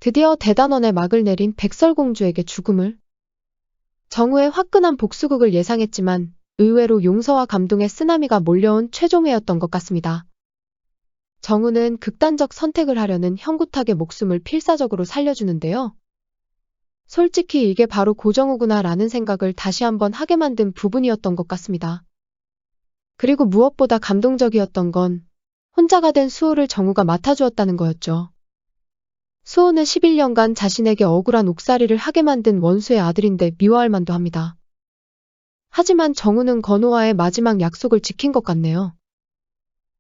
드디어 대단원의 막을 내린 백설공주에게 죽음을. 정우의 화끈한 복수극을 예상했지만 의외로 용서와 감동의 쓰나미가 몰려온 최종회였던 것 같습니다. 정우는 극단적 선택을 하려는 형구탁의 목숨을 필사적으로 살려주는데요. 솔직히 이게 바로 고정우구나 라는 생각을 다시 한번 하게 만든 부분이었던 것 같습니다. 그리고 무엇보다 감동적이었던 건 혼자가 된 수호를 정우가 맡아주었다는 거였죠. 수호는 11년간 자신에게 억울한 옥살이를 하게 만든 원수의 아들인데 미워할 만도 합니다. 하지만 정우는 건호와의 마지막 약속을 지킨 것 같네요.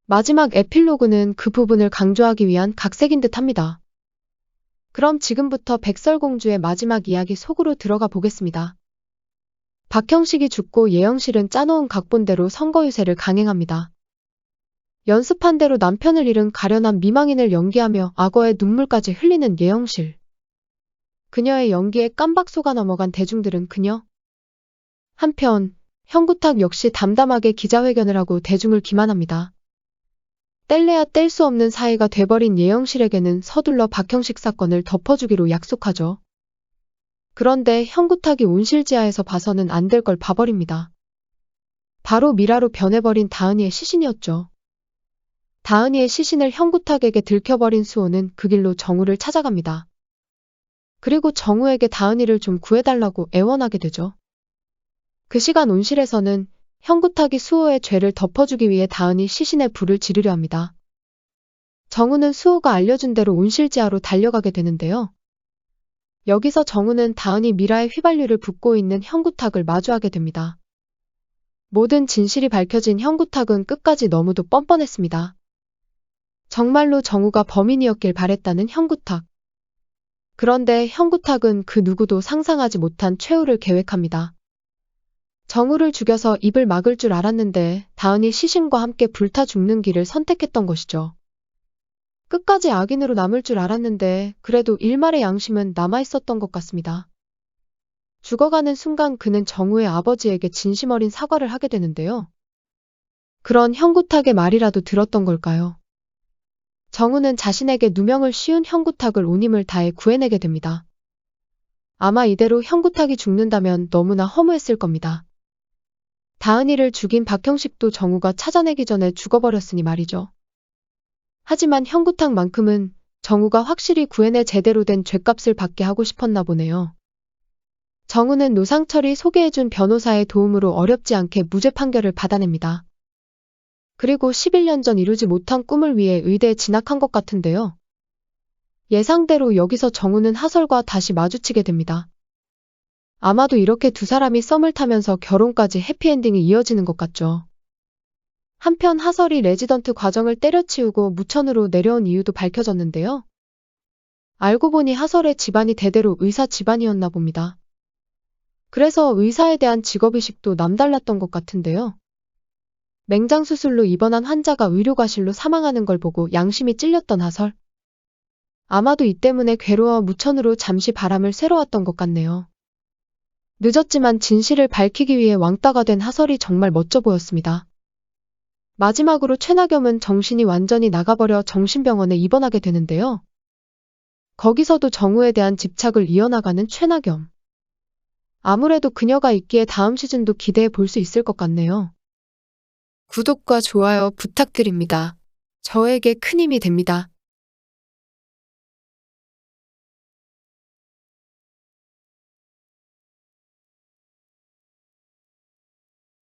마지막 에필로그는 그 부분을 강조하기 위한 각색인 듯 합니다. 그럼 지금부터 백설공주의 마지막 이야기 속으로 들어가 보겠습니다. 박형식이 죽고 예영실은 짜놓은 각본대로 선거 유세를 강행합니다. 연습한 대로 남편을 잃은 가련한 미망인을 연기하며 악어의 눈물까지 흘리는 예영실. 그녀의 연기에 깜박 속아 넘어간 대중들은 그녀. 한편 형구탁 역시 담담하게 기자회견을 하고 대중을 기만합니다. 뗄래야 뗄 수 없는 사이가 돼버린 예영실에게는 서둘러 박형식 사건을 덮어주기로 약속하죠. 그런데 형구탁이 온실지하에서 봐서는 안 될 걸 봐버립니다. 바로 미라로 변해버린 다은이의 시신이었죠. 다은이의 시신을 형구탁에게 들켜버린 수호는 그 길로 정우를 찾아갑니다. 그리고 정우에게 다은이를 좀 구해달라고 애원하게 되죠. 그 시간 온실에서는 형구탁이 수호의 죄를 덮어주기 위해 다은이 시신에 불을 지르려 합니다. 정우는 수호가 알려준 대로 온실지하로 달려가게 되는데요. 여기서 정우는 다은이 미라의 휘발유를 붓고 있는 형구탁을 마주하게 됩니다. 모든 진실이 밝혀진 형구탁은 끝까지 너무도 뻔뻔했습니다. 정말로 정우가 범인이었길 바랬다는 형구탁. 그런데 형구탁은 그 누구도 상상하지 못한 최후를 계획합니다. 정우를 죽여서 입을 막을 줄 알았는데 다은이 시신과 함께 불타 죽는 길을 선택했던 것이죠. 끝까지 악인으로 남을 줄 알았는데 그래도 일말의 양심은 남아있었던 것 같습니다. 죽어가는 순간 그는 정우의 아버지에게 진심 어린 사과를 하게 되는데요. 그런 형구탁의 말이라도 들었던 걸까요? 정우는 자신에게 누명을 씌운 형구탁을 온 힘을 다해 구해내게 됩니다. 아마 이대로 형구탁이 죽는다면 너무나 허무했을 겁니다. 다은이를 죽인 박형식도 정우가 찾아내기 전에 죽어버렸으니 말이죠. 하지만 형구탁만큼은 정우가 확실히 구해내 제대로 된 죗값을 받게 하고 싶었나 보네요. 정우는 노상철이 소개해준 변호사의 도움으로 어렵지 않게 무죄 판결을 받아냅니다. 그리고 11년 전 이루지 못한 꿈을 위해 의대에 진학한 것 같은데요. 예상대로 여기서 정우는 하설과 다시 마주치게 됩니다. 아마도 이렇게 두 사람이 썸을 타면서 결혼까지 해피엔딩이 이어지는 것 같죠. 한편 하설이 레지던트 과정을 때려치우고 무천으로 내려온 이유도 밝혀졌는데요. 알고 보니 하설의 집안이 대대로 의사 집안이었나 봅니다. 그래서 의사에 대한 직업의식도 남달랐던 것 같은데요. 맹장수술로 입원한 환자가 의료과실로 사망하는 걸 보고 양심이 찔렸던 하설. 아마도 이 때문에 괴로워 무천으로 잠시 바람을 쐬러 왔던 것 같네요. 늦었지만 진실을 밝히기 위해 왕따가 된 하설이 정말 멋져 보였습니다. 마지막으로 최나겸은 정신이 완전히 나가버려 정신병원에 입원하게 되는데요. 거기서도 정우에 대한 집착을 이어나가는 최나겸. 아무래도 그녀가 있기에 다음 시즌도 기대해 볼 수 있을 것 같네요. 구독과 좋아요 부탁드립니다. 저에게 큰 힘이 됩니다.